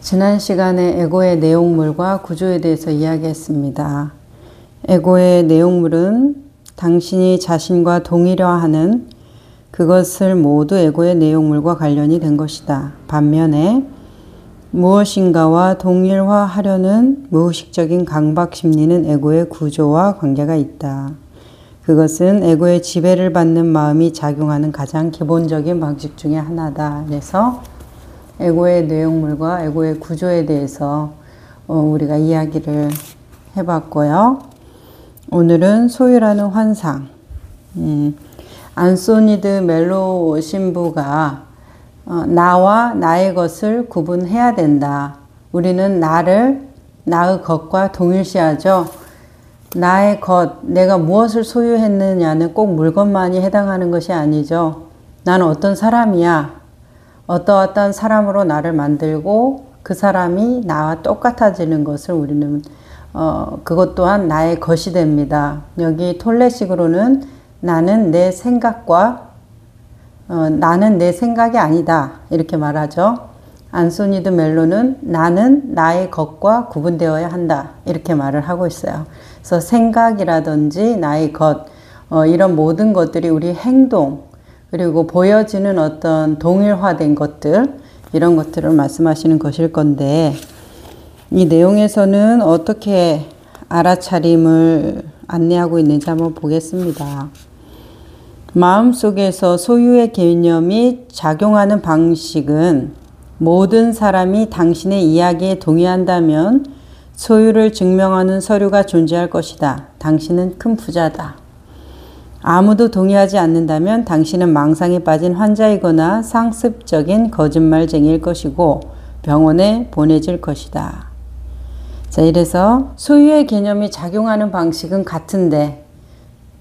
지난 시간에 에고의 내용물과 구조에 대해서 이야기했습니다. 에고의 내용물은 당신이 자신과 동일화하는 그것을 모두 에고의 내용물과 관련이 된 것이다. 반면에 무엇인가와 동일화하려는 무의식적인 강박 심리는 에고의 구조와 관계가 있다. 그것은 에고의 지배를 받는 마음이 작용하는 가장 기본적인 방식 중에 하나다. 그래서 에고의 내용물과 에고의 구조에 대해서 우리가 이야기를 해봤고요. 오늘은 소유라는 환상. 안소니드 멜로 신부가 나와 나의 것을 구분해야 된다. 우리는 나의 것과 동일시하죠. 나의 것, 내가 무엇을 소유했느냐는 꼭 물건만이 해당하는 것이 아니죠. 나는 어떤 사람이야. 어떠한 사람으로 나를 만들고 그 사람이 나와 똑같아지는 것을 우리는 그것 또한 나의 것이 됩니다. 여기 톨레식으로는 나는 내 생각이 아니다 이렇게 말하죠. 안소니드 멜로는 나는 나의 것과 구분되어야 한다 이렇게 말을 하고 있어요. 그래서 생각이라든지 나의 것 이런 모든 것들이 우리 행동 그리고 보여지는 어떤 동일화된 것들 이런 것들을 말씀하시는 것일 건데 이 내용에서는 어떻게 알아차림을 안내하고 있는지 한번 보겠습니다. 마음속에서 소유의 개념이 작용하는 방식은 모든 사람이 당신의 이야기에 동의한다면 소유를 증명하는 서류가 존재할 것이다. 당신은 큰 부자다. 아무도 동의하지 않는다면 당신은 망상에 빠진 환자이거나 상습적인 거짓말쟁이일 것이고 병원에 보내질 것이다. 자, 이래서 소유의 개념이 작용하는 방식은 같은데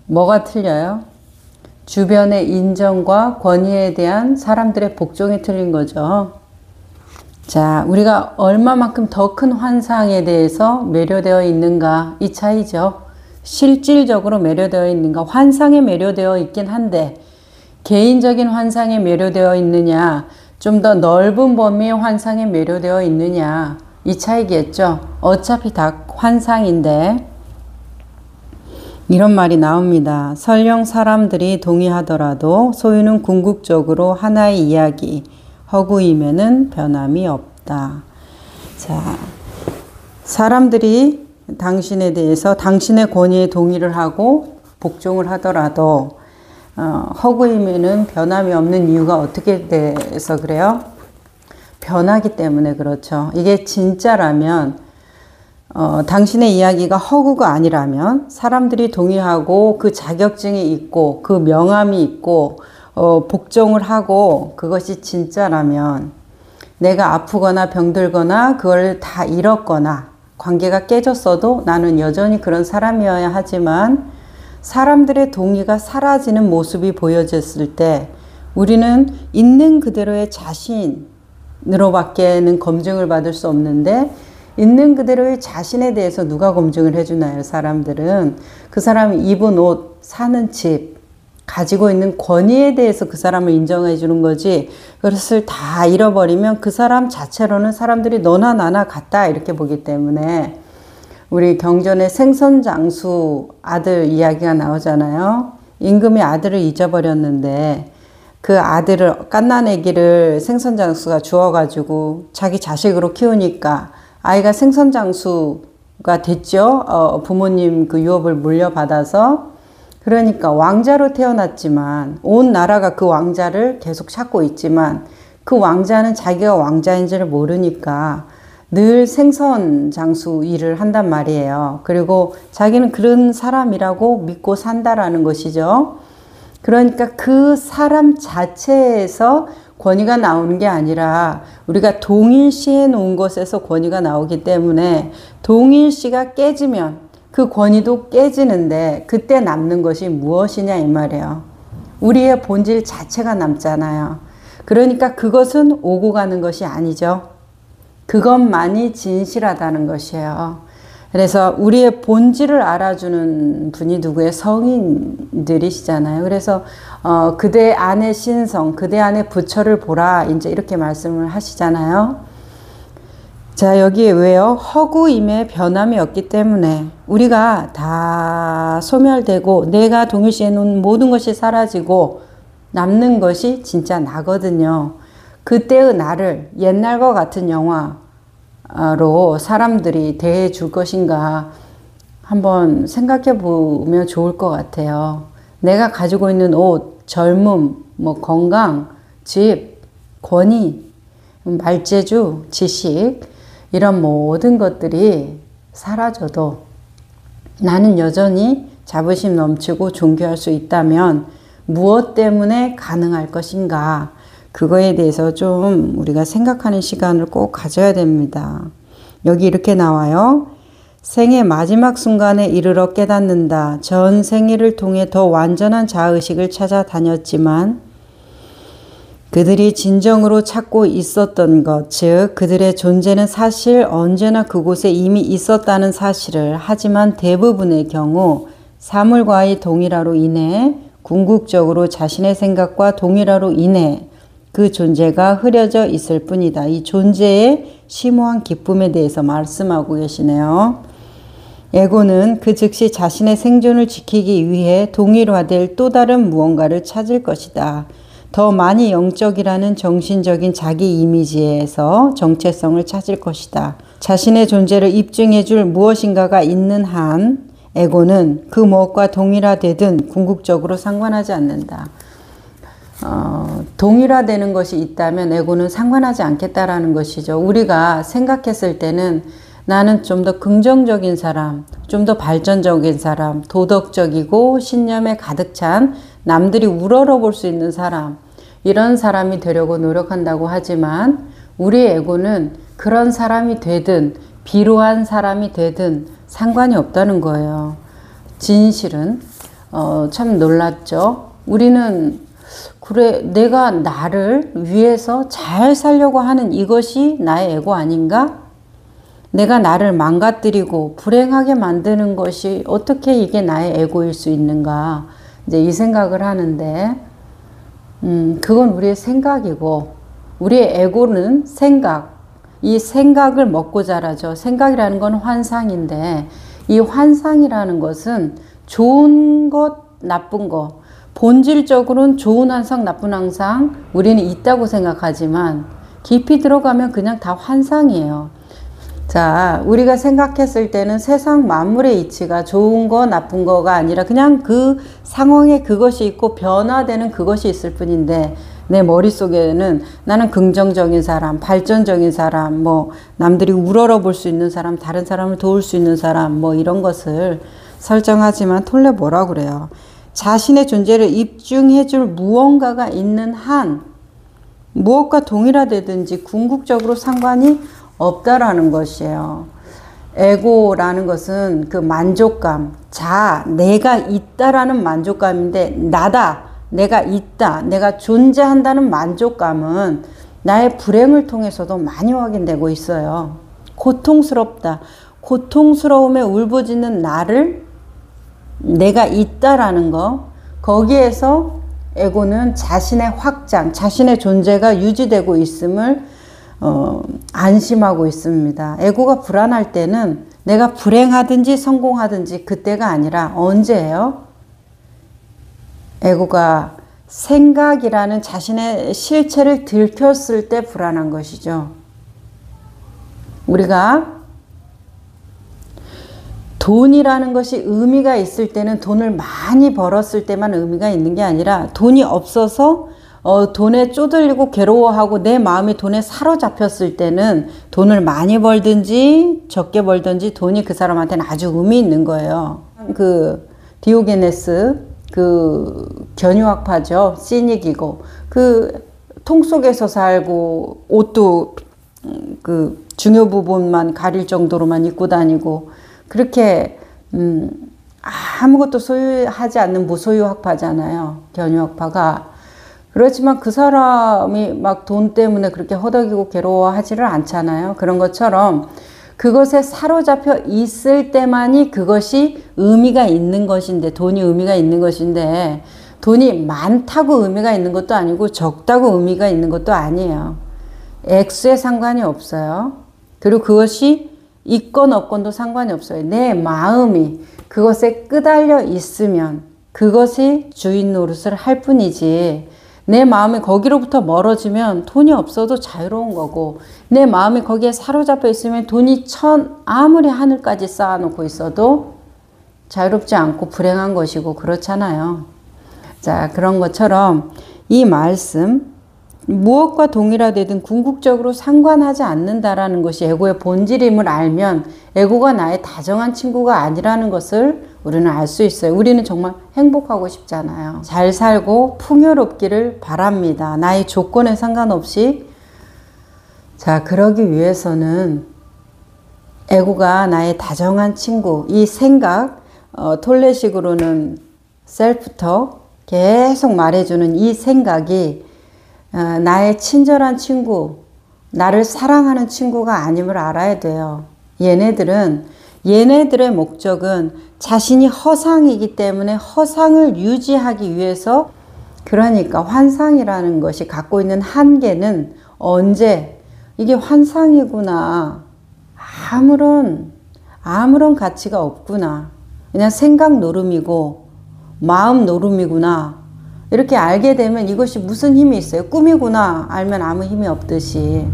뭐가 틀려요? 주변의 인정과 권위에 대한 사람들의 복종이 틀린 거죠. 자, 우리가 얼마만큼 더 큰 환상에 대해서 매료되어 있는가 이 차이죠. 실질적으로 매료되어 있는가 환상에 매료되어 있긴 한데 개인적인 환상에 매료되어 있느냐 좀 더 넓은 범위의 환상에 매료되어 있느냐 이 차이겠죠. 어차피 다 환상인데 이런 말이 나옵니다. 설령 사람들이 동의하더라도 소유는 궁극적으로 하나의 이야기 허구임에는 변함이 없다. 자, 사람들이 당신에 대해서 당신의 권위에 동의를 하고 복종을 하더라도 허구임에는 변함이 없는 이유가 어떻게 돼서 그래요? 변하기 때문에 그렇죠. 이게 진짜라면 당신의 이야기가 허구가 아니라면 사람들이 동의하고 그 자격증이 있고 그 명함이 있고 복종을 하고 그것이 진짜라면 내가 아프거나 병들거나 그걸 다 잃었거나 관계가 깨졌어도 나는 여전히 그런 사람이어야 하지만 사람들의 동의가 사라지는 모습이 보여졌을 때 우리는 있는 그대로의 자신으로밖에는 검증을 받을 수 없는데 있는 그대로의 자신에 대해서 누가 검증을 해주나요? 사람들은 그 사람이 입은 옷, 사는 집, 가지고 있는 권위에 대해서 그 사람을 인정해 주는 거지 그것을 다 잃어버리면 그 사람 자체로는 사람들이 너나 나나 같다 이렇게 보기 때문에 우리 경전에 생선장수 아들 이야기가 나오잖아요. 임금이 아들을 잊어버렸는데 그 아들을 갓난아기를 생선장수가 주어가지고 자기 자식으로 키우니까 아이가 생선장수가 됐죠. 부모님 그 유업을 물려받아서 그러니까 왕자로 태어났지만 온 나라가 그 왕자를 계속 찾고 있지만 그 왕자는 자기가 왕자인지를 모르니까 늘 생선 장수 일을 한단 말이에요. 그리고 자기는 그런 사람이라고 믿고 산다라는 것이죠. 그러니까 그 사람 자체에서 권위가 나오는 게 아니라 우리가 동일시해 놓은 것에서 권위가 나오기 때문에 동일시가 깨지면 그 권위도 깨지는데 그때 남는 것이 무엇이냐 이 말이에요. 우리의 본질 자체가 남잖아요. 그러니까 그것은 오고 가는 것이 아니죠. 그것만이 진실하다는 것이에요. 그래서 우리의 본질을 알아주는 분이 누구예요? 성인들이시잖아요. 그래서 그대 안의 신성, 그대 안의 부처를 보라 이제 이렇게 말씀을 하시잖아요. 자, 여기에 왜요? 허구임의 변함이 없기 때문에 우리가 다 소멸되고 내가 동일시해 놓은 모든 것이 사라지고 남는 것이 진짜 나거든요. 그때의 나를 옛날과 같은 영화로 사람들이 대해 줄 것인가 한번 생각해 보면 좋을 것 같아요. 내가 가지고 있는 옷, 젊음, 건강, 집, 권위, 말재주, 지식 이런 모든 것들이 사라져도 나는 여전히 자부심 넘치고 존귀할 수 있다면 무엇 때문에 가능할 것인가? 그거에 대해서 좀 우리가 생각하는 시간을 꼭 가져야 됩니다. 여기 이렇게 나와요. 생의 마지막 순간에 이르러 깨닫는다. 전 생애를 통해 더 완전한 자아의식을 찾아다녔지만 그들이 진정으로 찾고 있었던 것, 즉 그들의 존재는 사실 언제나 그곳에 이미 있었다는 사실을 하지만 대부분의 경우 사물과의 동일화로 인해 궁극적으로 자신의 생각과 동일화로 인해 그 존재가 흐려져 있을 뿐이다. 이 존재의 심오한 기쁨에 대해서 말씀하고 계시네요. 에고는 그 즉시 자신의 생존을 지키기 위해 동일화될 또 다른 무언가를 찾을 것이다. 더 많이 영적이라는 정신적인 자기 이미지에서 정체성을 찾을 것이다. 자신의 존재를 입증해 줄 무엇인가가 있는 한 에고는 그 무엇과 동일화되든 궁극적으로 상관하지 않는다. 동일화되는 것이 있다면 에고는 상관하지 않겠다라는 것이죠. 우리가 생각했을 때는 나는 좀 더 긍정적인 사람, 좀 더 발전적인 사람, 도덕적이고 신념에 가득 찬 남들이 우러러 볼 수 있는 사람, 이런 사람이 되려고 노력한다고 하지만 우리의 에고는 그런 사람이 되든 비루한 사람이 되든 상관이 없다는 거예요. 진실은 참 놀랍죠. 우리는 그래 내가 나를 위해서 잘 살려고 하는 이것이 나의 에고 아닌가? 내가 나를 망가뜨리고 불행하게 만드는 것이 어떻게 이게 나의 에고일 수 있는가? 이제 이 생각을 하는데 그건 우리의 생각이고 우리의 에고는 생각, 이 생각을 먹고 자라죠. 생각이라는 건 환상인데 이 환상이라는 것은 좋은 것, 나쁜 것, 본질적으로는 좋은 환상, 나쁜 환상 우리는 있다고 생각하지만 깊이 들어가면 그냥 다 환상이에요. 자, 우리가 생각했을 때는 세상 만물의 이치가 좋은 거 나쁜 거가 아니라 그냥 그 상황에 그것이 있고 변화되는 그것이 있을 뿐인데 내 머릿속에는 나는 긍정적인 사람, 발전적인 사람, 남들이 우러러 볼 수 있는 사람, 다른 사람을 도울 수 있는 사람 이런 것을 설정하지만 톨레 뭐라 그래요? 자신의 존재를 입증해 줄 무언가가 있는 한 무엇과 동일화되든지 궁극적으로 상관이 없다라는 것이에요. 에고라는 것은 그 만족감, 내가 있다라는 만족감인데 나다, 내가 있다, 내가 존재한다는 만족감은 나의 불행을 통해서도 많이 확인되고 있어요. 고통스럽다. 고통스러움에 울부짖는 나를 내가 있다라는 거, 거기에서 에고는 자신의 확장, 자신의 존재가 유지되고 있음을 안심하고 있습니다. 에고가 불안할 때는 내가 불행하든지 성공하든지 그때가 아니라 언제예요? 에고가 생각이라는 자신의 실체를 들켰을 때 불안한 것이죠. 우리가 돈이라는 것이 의미가 있을 때는 돈을 많이 벌었을 때만 의미가 있는 게 아니라 돈이 없어서 돈에 쪼들리고 괴로워하고 내 마음이 돈에 사로잡혔을 때는 돈을 많이 벌든지 적게 벌든지 돈이 그 사람한테는 아주 의미 있는 거예요. 그 디오게네스 그 견유학파죠. 시닉이고 그 통 속에서 살고 옷도 그 중요 부분만 가릴 정도로만 입고 다니고 그렇게 아무것도 소유하지 않는 무소유 학파잖아요. 견유학파가. 그렇지만 그 사람이 막 돈 때문에 그렇게 허덕이고 괴로워하지를 않잖아요. 그런 것처럼 그것에 사로잡혀 있을 때만이 그것이 의미가 있는 것인데, 돈이 의미가 있는 것인데, 돈이 많다고 의미가 있는 것도 아니고 적다고 의미가 있는 것도 아니에요. 액수에 상관이 없어요. 그리고 그것이 있건 없건도 상관이 없어요. 내 마음이 그것에 끄달려 있으면 그것이 주인 노릇을 할 뿐이지, 내 마음이 거기로부터 멀어지면 돈이 없어도 자유로운 거고, 내 마음이 거기에 사로잡혀 있으면 돈이 아무리 하늘까지 쌓아놓고 있어도 자유롭지 않고 불행한 것이고 그렇잖아요. 자, 그런 것처럼 이 말씀, 무엇과 동일하되든 궁극적으로 상관하지 않는다라는 것이 에고의 본질임을 알면 에고가 나의 다정한 친구가 아니라는 것을 우리는 알 수 있어요. 우리는 정말 행복하고 싶잖아요. 잘 살고 풍요롭기를 바랍니다. 나의 조건에 상관없이. 자, 그러기 위해서는 에고가 나의 다정한 친구, 이 생각, 톨레식으로는 셀프톡, 계속 말해주는 이 생각이 나의 친절한 친구, 나를 사랑하는 친구가 아님을 알아야 돼요. 얘네들의 목적은 자신이 허상이기 때문에 허상을 유지하기 위해서, 그러니까 환상이라는 것이 갖고 있는 한계는 언제 이게 환상이구나, 아무런 가치가 없구나, 그냥 생각 노름이고 마음 노름이구나, 이렇게 알게 되면 이것이 무슨 힘이 있어요? 꿈이구나 알면 아무 힘이 없듯이.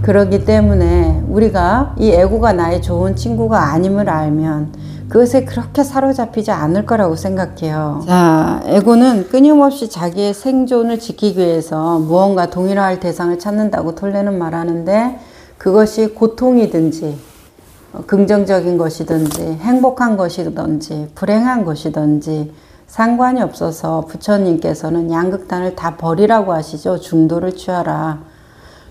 그렇기 때문에 우리가 이 에고가 나의 좋은 친구가 아님을 알면 그것에 그렇게 사로잡히지 않을 거라고 생각해요. 자, 에고는 끊임없이 자기의 생존을 지키기 위해서 무언가 동일할 대상을 찾는다고 톨레는 말하는데, 그것이 고통이든지 긍정적인 것이든지 행복한 것이든지 불행한 것이든지 상관이 없어서 부처님께서는 양극단을 다 버리라고 하시죠. 중도를 취하라.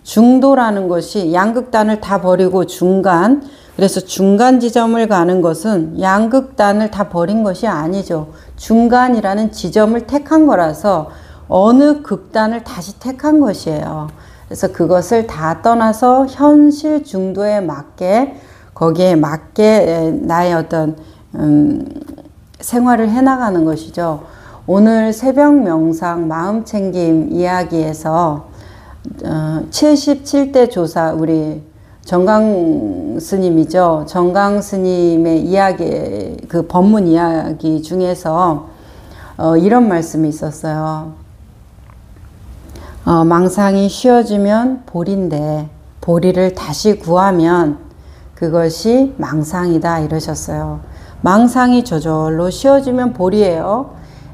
중도라는 것이 양극단을 다 버리고 중간, 그래서 중간 지점을 가는 것은 양극단을 다 버린 것이 아니죠. 중간이라는 지점을 택한 거라서 어느 극단을 다시 택한 것이에요. 그래서 그것을 다 떠나서 현실 중도에 맞게, 거기에 맞게 나의 어떤 생활을 해나가는 것이죠. 오늘 새벽 명상 마음챙김 이야기에서 77대 조사, 우리 정강 스님이죠. 정강 스님의 이야기, 그 법문 이야기 중에서 이런 말씀이 있었어요. 망상이 쉬어지면 보리인데 보리를 다시 구하면 그것이 망상이다 이러셨어요. 망상이 저절로 쉬어지면 보리예요.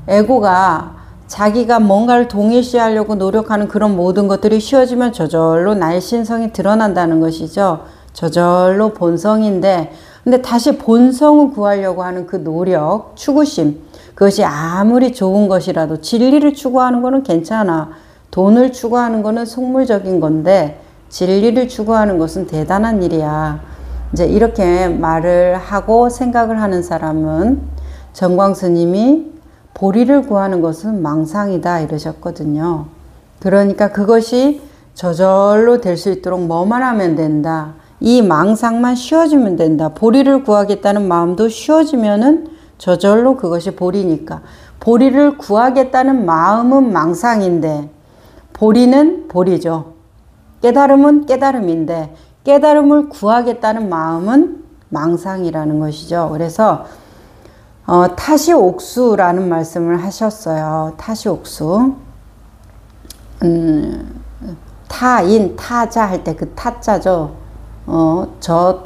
에고가 자기가 뭔가를 동일시하려고 노력하는 그런 모든 것들이 쉬어지면 저절로 나의 신성이 드러난다는 것이죠. 저절로 본성인데, 근데 다시 본성을 구하려고 하는 그 노력, 추구심, 그것이 아무리 좋은 것이라도, 진리를 추구하는 거는 괜찮아. 돈을 추구하는 거는 속물적인 건데 진리를 추구하는 것은 대단한 일이야. 이제 이렇게 말을 하고 생각을 하는 사람은 정광 스님이 보리를 구하는 것은 망상이다 이러셨거든요. 그러니까 그것이 저절로 될 수 있도록 뭐만 하면 된다. 이 망상만 쉬어지면 된다. 보리를 구하겠다는 마음도 쉬어지면은 저절로 그것이 보리니까. 보리를 구하겠다는 마음은 망상인데 보리는 보리죠. 깨달음은 깨달음인데 깨달음을 구하겠다는 마음은 망상이라는 것이죠. 그래서 타시옥수라는 말씀을 하셨어요. 타시옥수. 타인, 타자 할 때 그 타자죠. 저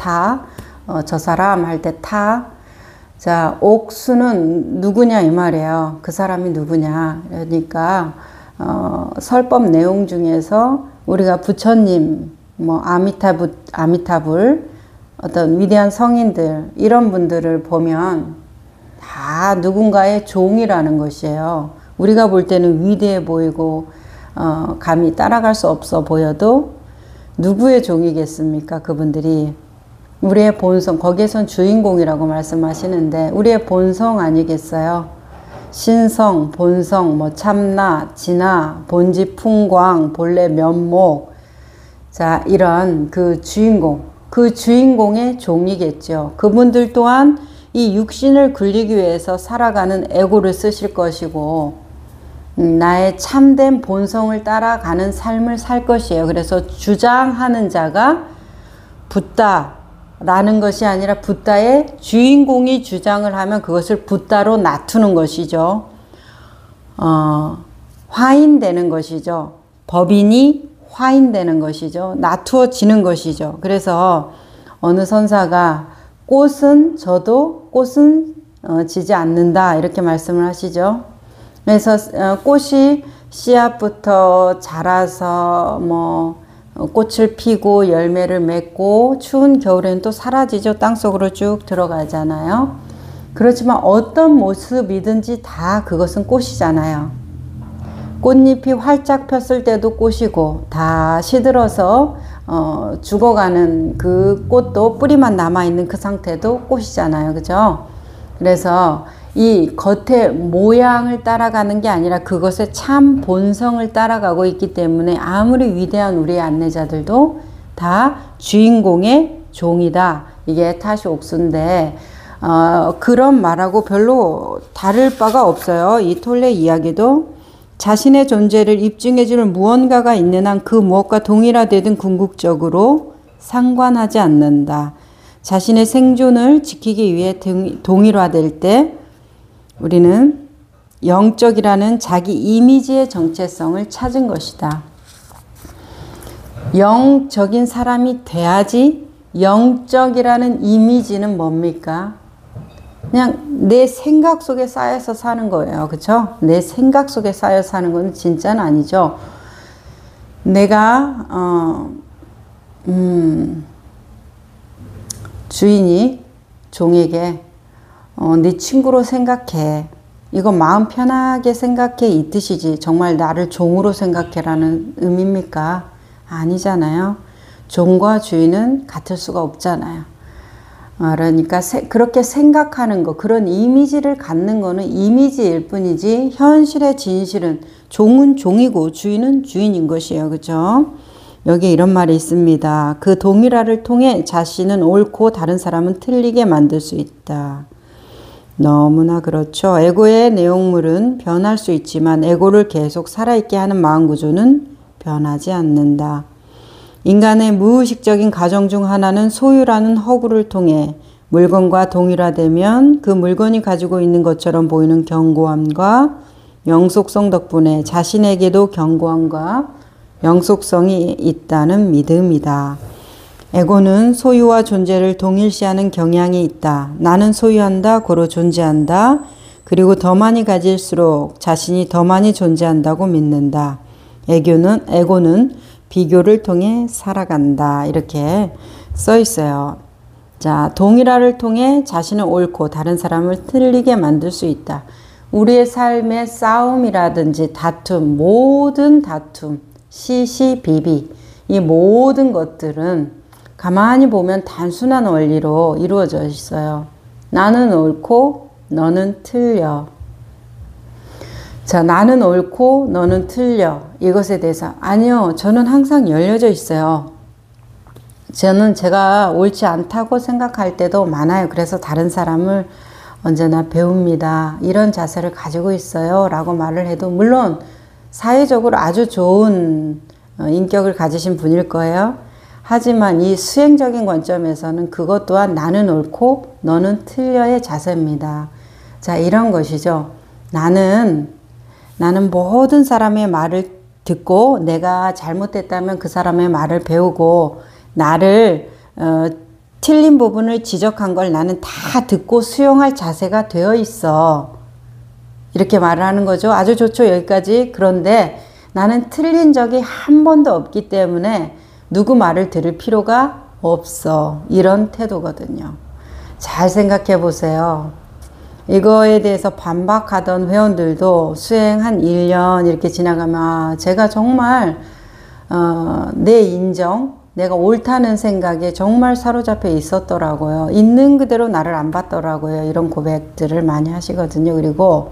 사람 할 때 타. 자, 옥수는 누구냐 이 말이에요. 그 사람이 누구냐. 그러니까 설법 내용 중에서 우리가 부처님, 아미타불, 어떤 위대한 성인들, 이런 분들을 보면 다 누군가의 종이라는 것이에요. 우리가 볼 때는 위대해 보이고 감히 따라갈 수 없어 보여도 누구의 종이겠습니까? 그분들이 우리의 본성, 거기에선 주인공이라고 말씀하시는데 우리의 본성 아니겠어요? 신성, 본성, 참나, 진화, 본지 풍광, 본래 면목. 자, 이런 그 주인공, 그 주인공의 종이겠죠. 그분들 또한 이 육신을 굴리기 위해서 살아가는 에고를 쓰실 것이고 나의 참된 본성을 따라가는 삶을 살 것이에요. 그래서 주장하는 자가 붓다라는 것이 아니라 붓다의 주인공이 주장을 하면 그것을 붓다로 놔두는 것이죠. 화인되는 것이죠. 법인이 화인되는 것이죠. 놔두어지는 것이죠. 그래서 어느 선사가 꽃은 져도 꽃은 지지 않는다 이렇게 말씀을 하시죠. 그래서 꽃이 씨앗부터 자라서 꽃을 피고 열매를 맺고 추운 겨울에는 또 사라지죠. 땅속으로 쭉 들어가잖아요. 그렇지만 어떤 모습이든지 다 그것은 꽃이잖아요. 꽃잎이 활짝 폈을 때도 꽃이고 다 시들어서 죽어가는 그 꽃도 뿌리만 남아있는 그 상태도 꽃이잖아요. 그죠? 그래서 이 겉의 모양을 따라가는 게 아니라 그것의 참 본성을 따라가고 있기 때문에 아무리 위대한 우리의 안내자들도 다 주인공의 종이다. 이게 타시 옥수인데 그런 말하고 별로 다를 바가 없어요. 이 톨레 이야기도 자신의 존재를 입증해 주는 무언가가 있는 한 그 무엇과 동일화되든 궁극적으로 상관하지 않는다. 자신의 생존을 지키기 위해 동일화될 때 우리는 영적이라는 자기 이미지의 정체성을 찾은 것이다. 영적인 사람이 돼야지 영적이라는 이미지는 뭡니까? 그냥 내 생각 속에 쌓여서 사는 거예요. 그렇죠? 내 생각 속에 쌓여 사는 건 진짜는 아니죠. 내가 주인이 종에게 네 친구로 생각해. 이거 마음 편하게 생각해 이 뜻이지. 정말 나를 종으로 생각해라는 의미입니까? 아니잖아요. 종과 주인은 같을 수가 없잖아요. 그러니까 그렇게 생각하는 거, 그런 이미지를 갖는 거는 이미지일 뿐이지 현실의 진실은 종은 종이고 주인은 주인인 것이에요. 그죠? 여기 이런 말이 있습니다. 그 동일화를 통해 자신은 옳고 다른 사람은 틀리게 만들 수 있다. 너무나 그렇죠. 에고의 내용물은 변할 수 있지만 에고를 계속 살아있게 하는 마음 구조는 변하지 않는다. 인간의 무의식적인 가정 중 하나는 소유라는 허구를 통해 물건과 동일화되면 그 물건이 가지고 있는 것처럼 보이는 견고함과 영속성 덕분에 자신에게도 견고함과 영속성이 있다는 믿음이다. 에고는 소유와 존재를 동일시하는 경향이 있다. 나는 소유한다, 고로 존재한다. 그리고 더 많이 가질수록 자신이 더 많이 존재한다고 믿는다. 에고는 비교를 통해 살아간다. 이렇게 써 있어요. 자, 동일화를 통해 자신을 옳고 다른 사람을 틀리게 만들 수 있다. 우리의 삶의 싸움이라든지 다툼, 모든 다툼, 시시비비, 이 모든 것들은 가만히 보면 단순한 원리로 이루어져 있어요. 나는 옳고 너는 틀려. 자, 나는 옳고 너는 틀려. 이것에 대해서 아니요, 저는 항상 열려져 있어요. 저는 제가 옳지 않다고 생각할 때도 많아요. 그래서 다른 사람을 언제나 배웁니다. 이런 자세를 가지고 있어요. 라고 말을 해도 물론 사회적으로 아주 좋은 인격을 가지신 분일 거예요. 하지만 이 수행적인 관점에서는 그것 또한 나는 옳고 너는 틀려의 자세입니다. 자, 이런 것이죠. 나는 모든 사람의 말을 듣고 내가 잘못됐다면 그 사람의 말을 배우고 나를 틀린 부분을 지적한 걸 나는 다 듣고 수용할 자세가 되어 있어. 이렇게 말을 하는 거죠. 아주 좋죠. 여기까지. 그런데 나는 틀린 적이 한 번도 없기 때문에 누구 말을 들을 필요가 없어. 이런 태도거든요. 잘 생각해 보세요. 이거에 대해서 반박하던 회원들도 수행 한 1년 이렇게 지나가면 제가 정말 내 인정, 내가 옳다는 생각에 정말 사로잡혀 있었더라고요. 있는 그대로 나를 안 봤더라고요. 이런 고백들을 많이 하시거든요. 그리고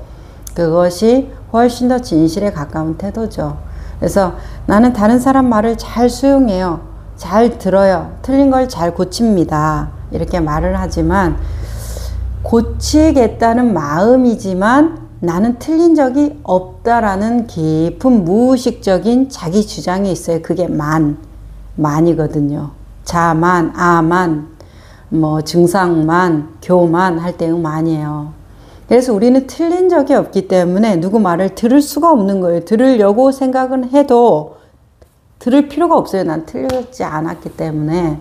그것이 훨씬 더 진실에 가까운 태도죠. 그래서 나는 다른 사람 말을 잘 수용해요. 잘 들어요. 틀린 걸 잘 고칩니다. 이렇게 말을 하지만 고치겠다는 마음이지만 나는 틀린 적이 없다라는 깊은 무의식적인 자기 주장이 있어요. 그게 만이거든요. 자만, 아만, 뭐 증상만, 교만 할 때 많이 해요. 그래서 우리는 틀린 적이 없기 때문에 누구 말을 들을 수가 없는 거예요. 들으려고 생각은 해도 들을 필요가 없어요. 난 틀렸지 않았기 때문에.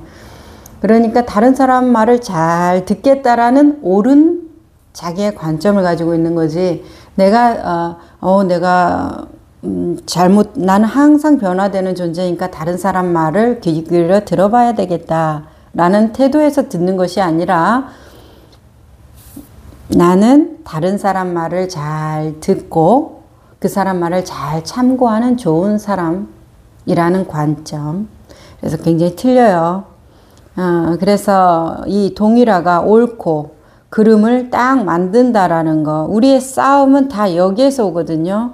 그러니까 다른 사람 말을 잘 듣겠다라는 옳은 자기의 관점을 가지고 있는 거지. 내가 나는 항상 변화되는 존재니까 다른 사람 말을 귀 기울여 들어봐야 되겠다라는 태도에서 듣는 것이 아니라 나는 다른 사람 말을 잘 듣고 그 사람 말을 잘 참고하는 좋은 사람이라는 관점. 그래서 굉장히 틀려요. 그래서 이 동일화가 옳고 그름을 딱 만든다라는 거. 우리의 싸움은 다 여기에서 오거든요.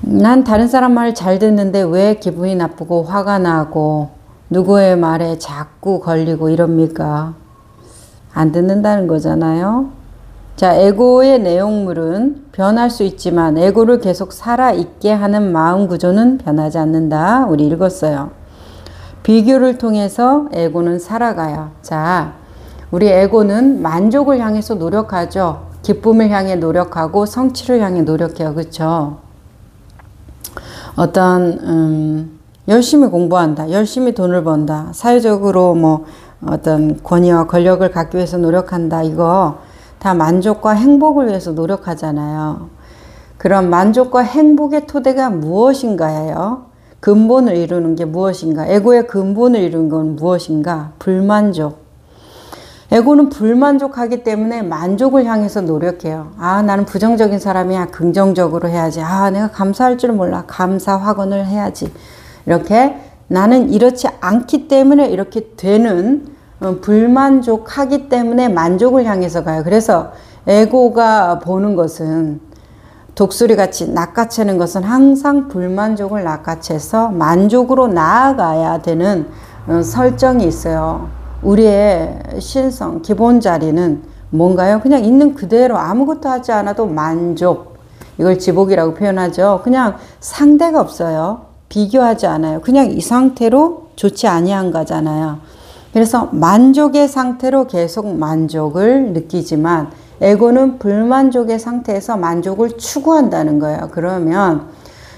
난 다른 사람 말 잘 듣는데 왜 기분이 나쁘고 화가 나고 누구의 말에 자꾸 걸리고 이럽니까? 안 듣는다는 거잖아요. 자, 에고의 내용물은 변할 수 있지만 에고를 계속 살아있게 하는 마음 구조는 변하지 않는다. 우리 읽었어요. 비교를 통해서 에고는 살아가요. 자, 우리 에고는 만족을 향해서 노력하죠. 기쁨을 향해 노력하고 성취를 향해 노력해요. 그렇죠? 열심히 공부한다. 열심히 돈을 번다. 사회적으로 뭐 어떤 권위와 권력을 갖기 위해서 노력한다. 이거 다 만족과 행복을 위해서 노력하잖아요. 그럼 만족과 행복의 토대가 무엇인가요? 근본을 이루는 게 무엇인가? 에고의 근본을 이루는 건 무엇인가? 불만족. 에고는 불만족하기 때문에 만족을 향해서 노력해요. 아, 나는 부정적인 사람이야. 긍정적으로 해야지. 아, 내가 감사할 줄 몰라. 감사 확언을 해야지. 이렇게 나는 이렇지 않기 때문에 이렇게 되는 불만족하기 때문에 만족을 향해서 가요. 그래서 에고가 보는 것은 독수리같이 낚아채는 것은 항상 불만족을 낚아채서 만족으로 나아가야 되는 설정이 있어요. 우리의 신성, 기본 자리는 뭔가요? 그냥 있는 그대로 아무것도 하지 않아도 만족. 이걸 지복이라고 표현하죠. 그냥 상대가 없어요. 비교하지 않아요. 그냥 이 상태로 좋지 아니한 거잖아요. 그래서 만족의 상태로 계속 만족을 느끼지만 에고는 불만족의 상태에서 만족을 추구한다는 거예요. 그러면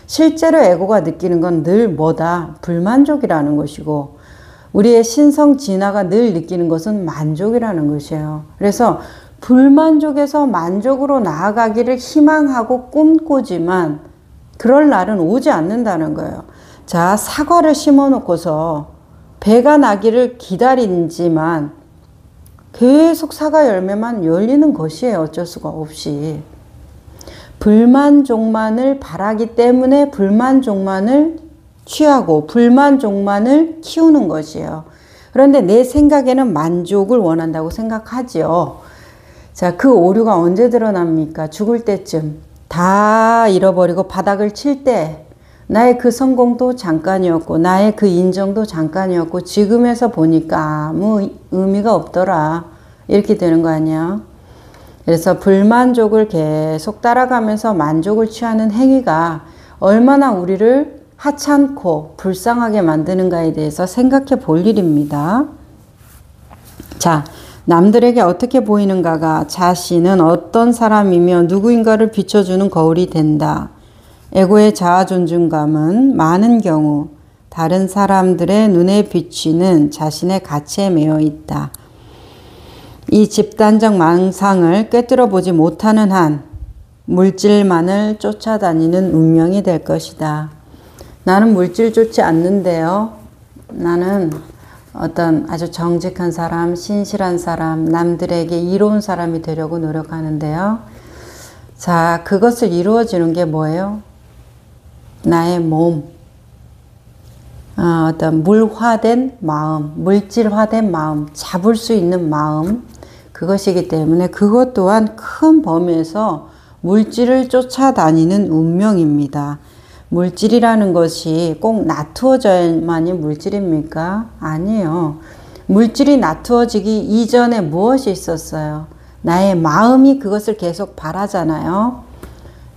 실제로 에고가 느끼는 건 늘 뭐다? 불만족이라는 것이고 우리의 신성 진화가 늘 느끼는 것은 만족이라는 것이에요. 그래서 불만족에서 만족으로 나아가기를 희망하고 꿈꾸지만 그럴 날은 오지 않는다는 거예요. 자, 사과를 심어 놓고서 배가 나기를 기다리지만 계속 사과 열매만 열리는 것이에요. 어쩔 수가 없이. 불만족만을 바라기 때문에 불만족만을 취하고 불만족만을 키우는 것이에요. 그런데 내 생각에는 만족을 원한다고 생각하죠. 자, 그 오류가 언제 드러납니까? 죽을 때쯤. 다 잃어버리고 바닥을 칠 때 나의 그 성공도 잠깐이었고 나의 그 인정도 잠깐이었고 지금에서 보니까 아무 의미가 없더라. 이렇게 되는 거 아니야? 그래서 불만족을 계속 따라가면서 만족을 취하는 행위가 얼마나 우리를 하찮고 불쌍하게 만드는가에 대해서 생각해 볼 일입니다. 자, 남들에게 어떻게 보이는가가 자신은 어떤 사람이며 누구인가를 비춰주는 거울이 된다. 에고의 자아 존중감은 많은 경우 다른 사람들의 눈에 비치는 자신의 가치에 매여 있다. 이 집단적 망상을 꿰뚫어 보지 못하는 한 물질만을 쫓아다니는 운명이 될 것이다. 나는 물질 쫓지 않는데요. 나는 어떤 아주 정직한 사람, 신실한 사람, 남들에게 이로운 사람이 되려고 노력하는데요. 자, 그것을 이루어지는 게 뭐예요? 나의 몸, 어떤 물화된 마음, 물질화된 마음, 잡을 수 있는 마음, 그것이기 때문에 그것 또한 큰 범위에서 물질을 쫓아다니는 운명입니다. 물질이라는 것이 꼭 나투어져야만이 물질입니까? 아니에요. 물질이 나투어지기 이전에 무엇이 있었어요? 나의 마음이 그것을 계속 바라잖아요.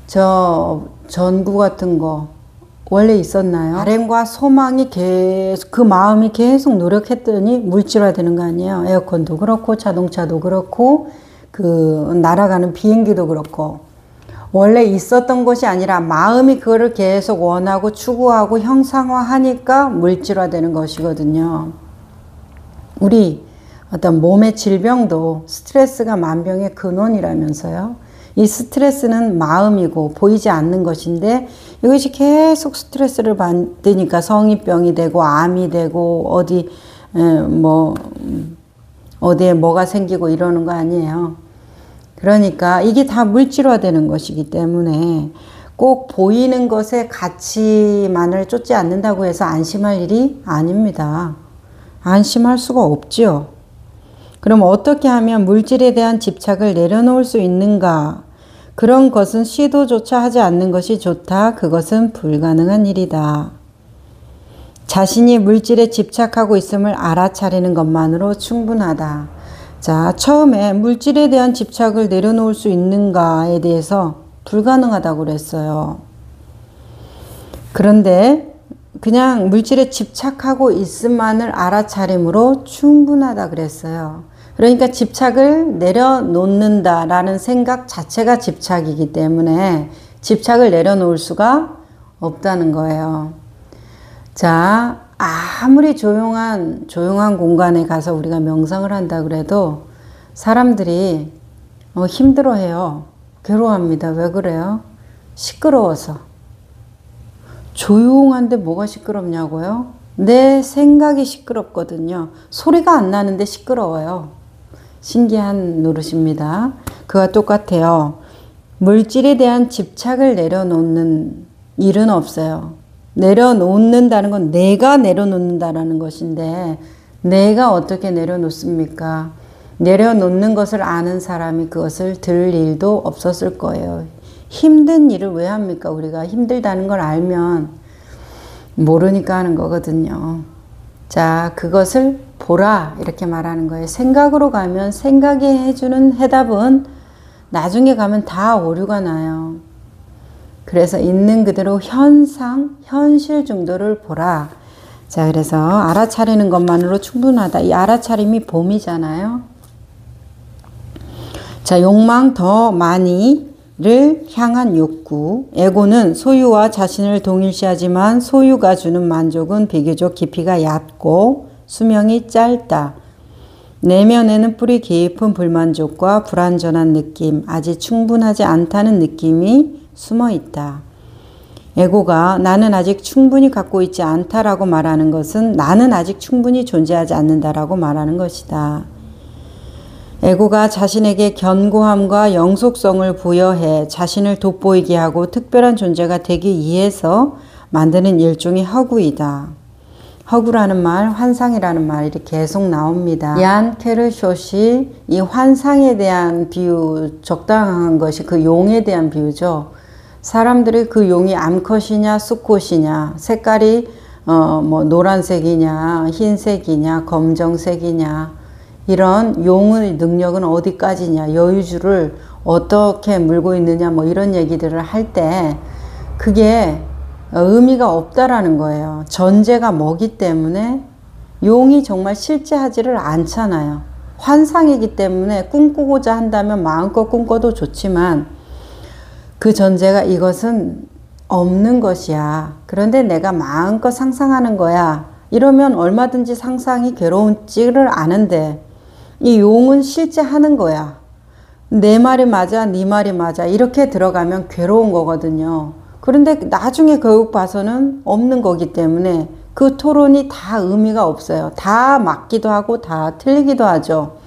저 전구 같은 거, 원래 있었나요? 바램과 소망이 계속, 그 마음이 계속 노력했더니 물질화되는 거 아니에요? 에어컨도 그렇고 자동차도 그렇고 그 날아가는 비행기도 그렇고 원래 있었던 것이 아니라 마음이 그거를 계속 원하고 추구하고 형상화하니까 물질화되는 것이거든요. 우리 어떤 몸의 질병도 스트레스가 만병의 근원이라면서요. 이 스트레스는 마음이고 보이지 않는 것인데 이것이 계속 스트레스를 받으니까 성인병이 되고 암이 되고 어디에 뭐가 생기고 이러는 거 아니에요. 그러니까 이게 다 물질화되는 것이기 때문에 꼭 보이는 것의 가치만을 쫓지 않는다고 해서 안심할 일이 아닙니다. 안심할 수가 없지요. 그럼 어떻게 하면 물질에 대한 집착을 내려놓을 수 있는가? 그런 것은 시도조차 하지 않는 것이 좋다. 그것은 불가능한 일이다. 자신이 물질에 집착하고 있음을 알아차리는 것만으로 충분하다. 자, 처음에 물질에 대한 집착을 내려놓을 수 있는가에 대해서 불가능하다고 그랬어요. 그런데 그냥 물질에 집착하고 있음만을 알아차림으로 충분하다 그랬어요. 그러니까 집착을 내려놓는다라는 생각 자체가 집착이기 때문에 집착을 내려놓을 수가 없다는 거예요. 자, 아무리 조용한 공간에 가서 우리가 명상을 한다 그래도 사람들이 힘들어해요. 괴로워합니다. 왜 그래요? 시끄러워서. 조용한데 뭐가 시끄럽냐고요? 내 생각이 시끄럽거든요. 소리가 안 나는데 시끄러워요. 신기한 노릇입니다. 그와 똑같아요. 물질에 대한 집착을 내려놓는 일은 없어요. 내려놓는다는 건 내가 내려놓는다라는 것인데 내가 어떻게 내려놓습니까? 내려놓는 것을 아는 사람이 그것을 들을 일도 없었을 거예요. 힘든 일을 왜 합니까? 우리가 힘들다는 걸 알면 모르니까 하는 거거든요. 자, 그것을 보라 이렇게 말하는 거예요. 생각으로 가면 생각이 해주는 해답은 나중에 가면 다 오류가 나요. 그래서 있는 그대로 현실 정도를 보라. 자, 그래서 알아차리는 것만으로 충분하다. 이 알아차림이 봄이잖아요. 자, 욕망 더 많이를 향한 욕구. 에고는 소유와 자신을 동일시하지만 소유가 주는 만족은 비교적 깊이가 얕고 수명이 짧다. 내면에는 뿌리 깊은 불만족과 불완전한 느낌, 아직 충분하지 않다는 느낌이 숨어 있다. 에고가 나는 아직 충분히 갖고 있지 않다라고 말하는 것은 나는 아직 충분히 존재하지 않는다라고 말하는 것이다. 에고가 자신에게 견고함과 영속성을 부여해 자신을 돋보이게 하고 특별한 존재가 되기 위해서 만드는 일종의 허구이다. 허구라는 말, 환상이라는 말이 계속 나옵니다. 얀 케르쇼시 이 환상에 대한 비유, 적당한 것이 그 용에 대한 비유죠. 사람들이 그 용이 암컷이냐 수컷이냐 색깔이 노란색이냐 흰색이냐 검정색이냐 이런 용의 능력은 어디까지냐 여유주를 어떻게 물고 있느냐 이런 얘기들을 할 때 그게 의미가 없다라는 거예요. 전제가 뭐기 때문에 용이 정말 실제하지를 않잖아요. 환상이기 때문에 꿈꾸고자 한다면 마음껏 꿈꿔도 좋지만 그 전제가 이것은 없는 것이야. 그런데 내가 마음껏 상상하는 거야. 이러면 얼마든지 상상이 괴로운지를 아는데 이 용은 실제 하는 거야. 내 말이 맞아, 네 말이 맞아. 이렇게 들어가면 괴로운 거거든요. 그런데 나중에 결국 봐서는 없는 거기 때문에 그 토론이 다 의미가 없어요. 다 맞기도 하고 다 틀리기도 하죠.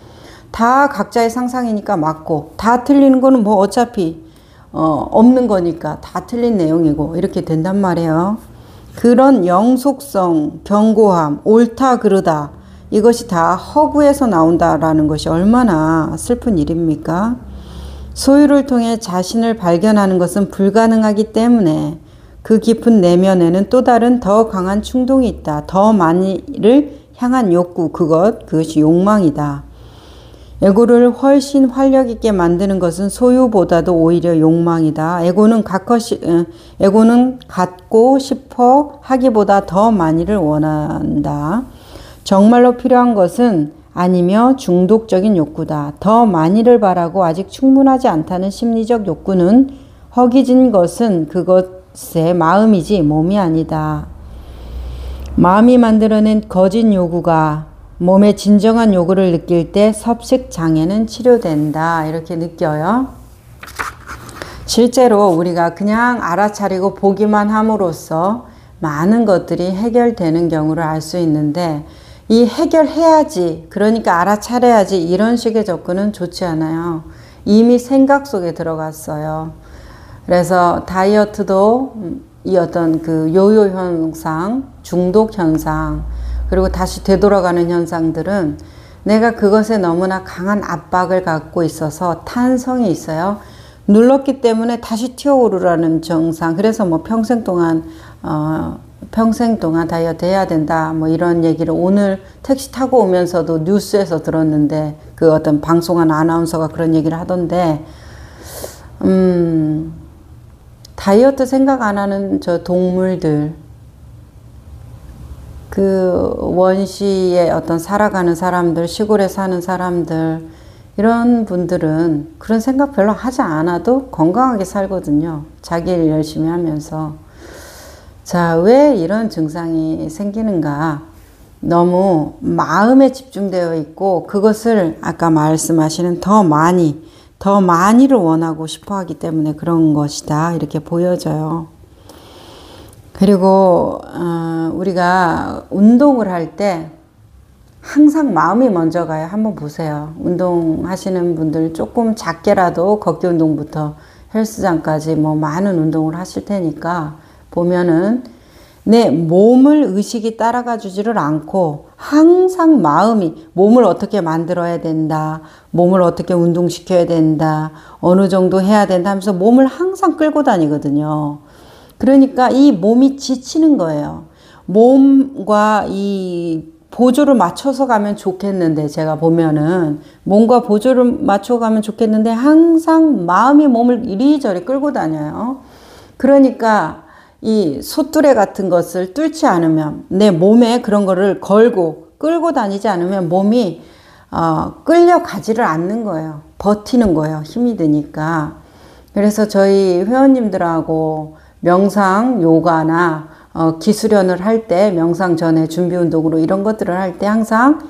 다 각자의 상상이니까 맞고 다 틀리는 거는 어차피 없는 거니까 다 틀린 내용이고 이렇게 된단 말이에요. 그런 영속성, 견고함, 옳다 그르다 이것이 다 허구에서 나온다라는 것이 얼마나 슬픈 일입니까? 소유를 통해 자신을 발견하는 것은 불가능하기 때문에 그 깊은 내면에는 또 다른 더 강한 충동이 있다. 더 많이를 향한 욕구, 그것이 욕망이다. 에고를 훨씬 활력 있게 만드는 것은 소유보다도 오히려 욕망이다. 에고는 갖고 싶어 하기보다 더 많이를 원한다. 정말로 필요한 것은 아니며 중독적인 욕구다. 더 많이를 바라고 아직 충분하지 않다는 심리적 욕구는 허기진 것은 그것의 마음이지 몸이 아니다. 마음이 만들어낸 거짓 요구가 몸의 진정한 요구를 느낄 때 섭식 장애는 치료된다. 이렇게 느껴요. 실제로 우리가 그냥 알아차리고 보기만 함으로써 많은 것들이 해결되는 경우를 알 수 있는데 이 해결해야지, 그러니까 알아차려야지 이런 식의 접근은 좋지 않아요. 이미 생각 속에 들어갔어요. 그래서 다이어트도 이 어떤 그 요요 현상, 중독 현상, 그리고 다시 되돌아가는 현상들은 내가 그것에 너무나 강한 압박을 갖고 있어서 탄성이 있어요. 눌렀기 때문에 다시 튀어오르라는 증상. 그래서 뭐 평생 동안 다이어트 해야 된다. 뭐 이런 얘기를 오늘 택시 타고 오면서도 뉴스에서 들었는데 그 어떤 방송한 아나운서가 그런 얘기를 하던데, 다이어트 생각 안 하는 저 동물들, 그 원시에 어떤 살아가는 사람들, 시골에 사는 사람들, 이런 분들은 그런 생각 별로 하지 않아도 건강하게 살거든요. 자기 일 열심히 하면서. 자, 왜 이런 증상이 생기는가? 너무 마음에 집중되어 있고 그것을 아까 말씀하시는 더 많이를 원하고 싶어 하기 때문에 그런 것이다. 이렇게 보여져요. 그리고 우리가 운동을 할 때 항상 마음이 먼저 가요. 한번 보세요. 운동하시는 분들 조금 작게라도 걷기 운동부터 헬스장까지 뭐 많은 운동을 하실 테니까 보면은 내 몸을 의식이 따라가 주지를 않고 항상 마음이 몸을 어떻게 만들어야 된다, 몸을 어떻게 운동시켜야 된다, 어느 정도 해야 된다 하면서 몸을 항상 끌고 다니거든요. 그러니까 이 몸이 지치는 거예요. 몸과 이 보조를 맞춰서 가면 좋겠는데, 제가 보면은 몸과 보조를 맞춰 가면 좋겠는데 항상 마음이 몸을 이리저리 끌고 다녀요. 그러니까 이 솥뚜레 같은 것을 뚫지 않으면, 내 몸에 그런 거를 걸고 끌고 다니지 않으면 몸이 끌려가지를 않는 거예요. 버티는 거예요. 힘이 드니까. 그래서 저희 회원님들하고 명상, 요가나 기수련을 할 때, 명상 전에 준비 운동으로 이런 것들을 할 때 항상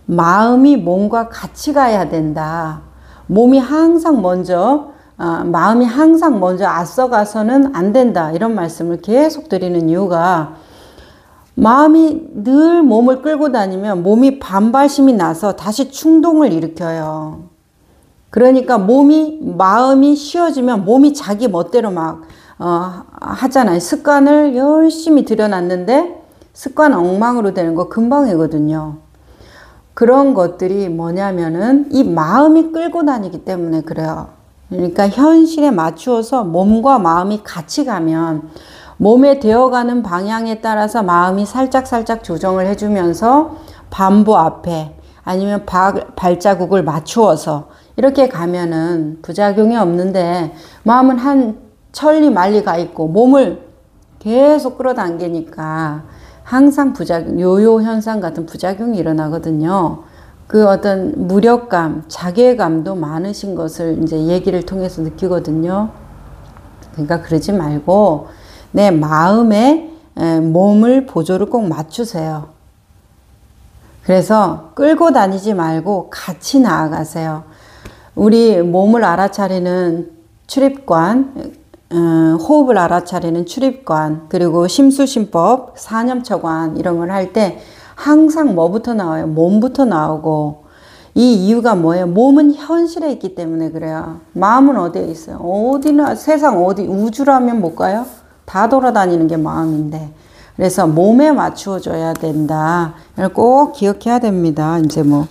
마음이 몸과 같이 가야 된다. 마음이 항상 먼저 앞서가서는 안 된다. 이런 말씀을 계속 드리는 이유가, 마음이 늘 몸을 끌고 다니면 몸이 반발심이 나서 다시 충동을 일으켜요. 그러니까 마음이 쉬어지면 몸이 자기 멋대로 막 하잖아요. 습관을 열심히 들여놨는데 습관 엉망으로 되는 거 금방이거든요. 그런 것들이 뭐냐면은 이 마음이 끌고 다니기 때문에 그래요. 그러니까 현실에 맞추어서 몸과 마음이 같이 가면 몸에 되어가는 방향에 따라서 마음이 살짝 조정을 해주면서 반보 앞에 아니면 발자국을 맞추어서 이렇게 가면은 부작용이 없는데, 마음은 한 천리 만리 가 있고 몸을 계속 끌어당기니까 항상 요요 현상 같은 부작용이 일어나거든요. 그 어떤 무력감, 자괴감도 많으신 것을 이제 얘기를 통해서 느끼거든요. 그러니까 그러지 말고 내 마음에 몸을 보조를 꼭 맞추세요. 그래서 끌고 다니지 말고 같이 나아가세요. 우리 몸을 알아차리는 출입관, 호흡을 알아차리는 출입관, 그리고 심수심법, 사념처관 이런 걸 할 때 항상 뭐부터 나와요? 몸부터 나오고. 이 이유가 뭐예요? 몸은 현실에 있기 때문에 그래요. 마음은 어디에 있어요? 어디나, 세상 어디, 우주라면 못 가요? 다 돌아다니는 게 마음인데. 그래서 몸에 맞추어줘야 된다. 이걸 꼭 기억해야 됩니다. 이제 뭐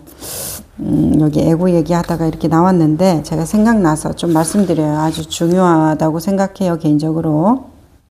여기 에고 얘기하다가 이렇게 나왔는데 제가 생각나서 좀 말씀드려요. 아주 중요하다고 생각해요, 개인적으로.